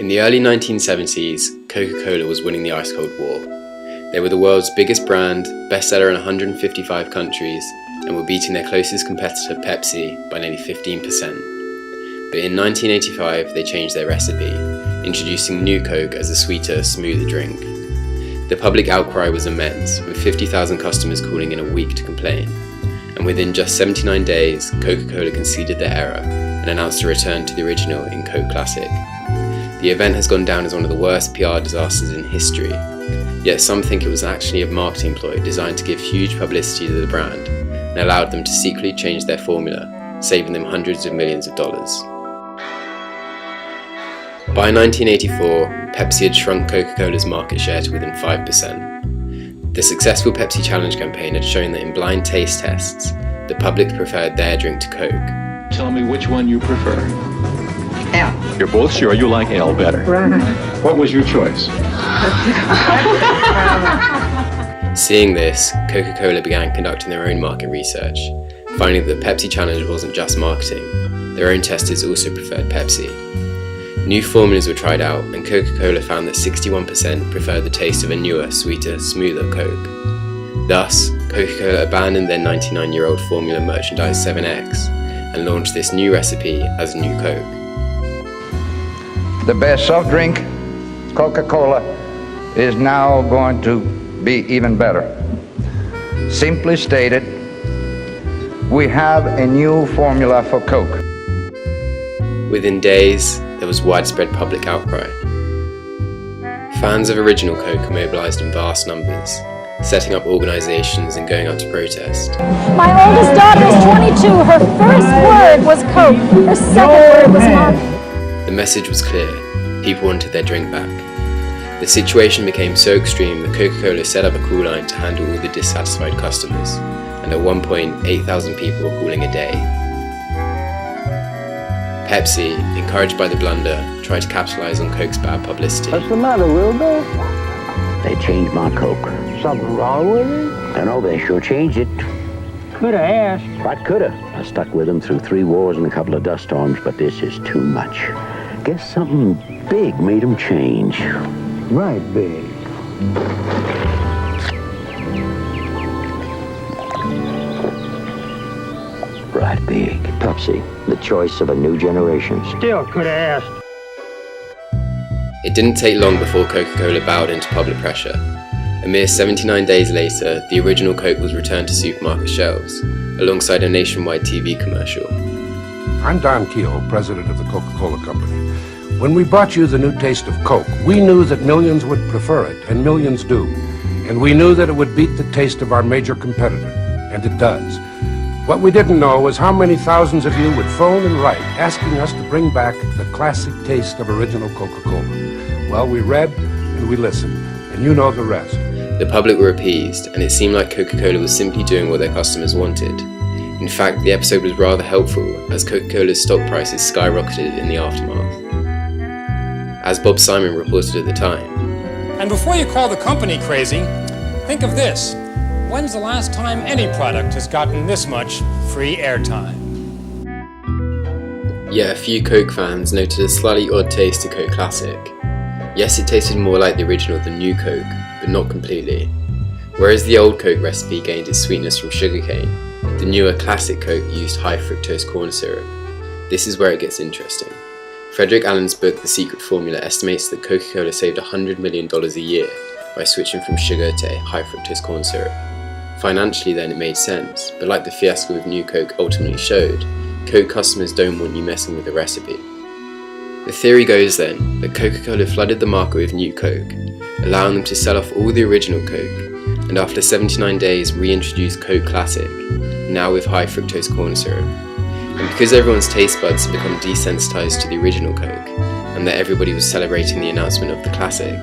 In the early 1970s, Coca-Cola was winning the Ice-Cold War. They were the world's biggest brand, bestseller in 155 countries, and were beating their closest competitor Pepsi by nearly 15%. But in 1985, they changed their recipe, introducing New Coke as a sweeter, smoother drink. The public outcry was immense, with 50,000 customers calling in a week to complain. And within just 79 days, Coca-Cola conceded their error and announced a return to the original in Coke Classic. The event has gone down as one of the worst PR disasters in history, yet some think it was actually a marketing ploy designed to give huge publicity to the brand and allowed them to secretly change their formula, saving them hundreds of millions of dollars. By 1984, Pepsi had shrunk Coca-Cola's market share to within 5%. The successful Pepsi Challenge campaign had shown that in blind taste tests, the public preferred their drink to Coke. Tell me which one you prefer. L. You're both sure you like L better. Right. What was your choice? Seeing this, Coca-Cola began conducting their own market research, finding that the Pepsi Challenge wasn't just marketing. Their own testers also preferred Pepsi. New formulas were tried out, and Coca-Cola found that 61% preferred the taste of a newer, sweeter, smoother Coke. Thus, Coca-Cola abandoned their 99-year-old formula merchandise 7X and launched this new recipe as New Coke. The best soft drink, Coca-Cola, is now going to be even better. Simply stated, we have a new formula for Coke. Within days, there was widespread public outcry. Fans of original Coke mobilized in vast numbers, setting up organizations and going out to protest. My oldest daughter is 22. Her first word was Coke. Her second word was Mommy. The message was clear. People wanted their drink back. The situation became so extreme that Coca-Cola set up a call line to handle all the dissatisfied customers, and at one point, 8,000 people were calling a day. Pepsi, encouraged by the blunder, tried to capitalize on Coke's bad publicity. What's the matter, Wilbur? They changed my Coke. Something wrong with it? I know they sure changed it. Coulda asked. What coulda? I stuck with them through 3 wars and a couple of dust storms, but this is too much. Guess something big made them change. Right, big. Right big. Pepsi, the choice of a new generation. Still coulda asked. It didn't take long before Coca-Cola bowed into public pressure. A mere 79 days later, the original Coke was returned to supermarket shelves, alongside a nationwide TV commercial. I'm Don Keough, president of the Coca-Cola Company. When we brought you the new taste of Coke, we knew that millions would prefer it, and millions do. And we knew that it would beat the taste of our major competitor, and it does. What we didn't know was how many thousands of you would phone and write, asking us to bring back the classic taste of original Coca-Cola. Well, we read and we listened, and you know the rest. The public were appeased, and it seemed like Coca-Cola was simply doing what their customers wanted. In fact, the episode was rather helpful, as Coca-Cola's stock prices skyrocketed in the aftermath. As Bob Simon reported at the time. And before you call the company crazy, think of this. When's the last time any product has gotten this much free airtime? Yet a few Coke fans noted a slightly odd taste to Coke Classic. Yes, it tasted more like the original than New Coke, but not completely. Whereas the old Coke recipe gained its sweetness from sugarcane, the newer Classic Coke used high fructose corn syrup. This is where it gets interesting. Frederick Allen's book The Secret Formula estimates that Coca-Cola saved $100 million a year by switching from sugar to high fructose corn syrup. Financially then it made sense, but like the fiasco with New Coke ultimately showed, Coke customers don't want you messing with the recipe. The theory goes then that Coca-Cola flooded the market with New Coke, allowing them to sell off all the original Coke, and after 79 days reintroduced Coke Classic, now with high fructose corn syrup. And because everyone's taste buds had become desensitized to the original Coke, and that everybody was celebrating the announcement of the Classic,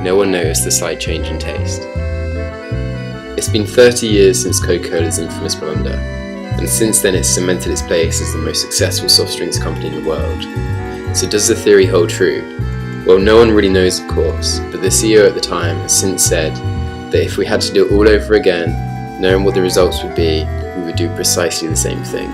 no one noticed the slight change in taste. It's been 30 years since Coca-Cola's infamous blunder, and since then it's cemented its place as the most successful soft drinks company in the world. So does the theory hold true? Well, no one really knows, of course, but the CEO at the time has since said that if we had to do it all over again, knowing what the results would be, we would do precisely the same thing.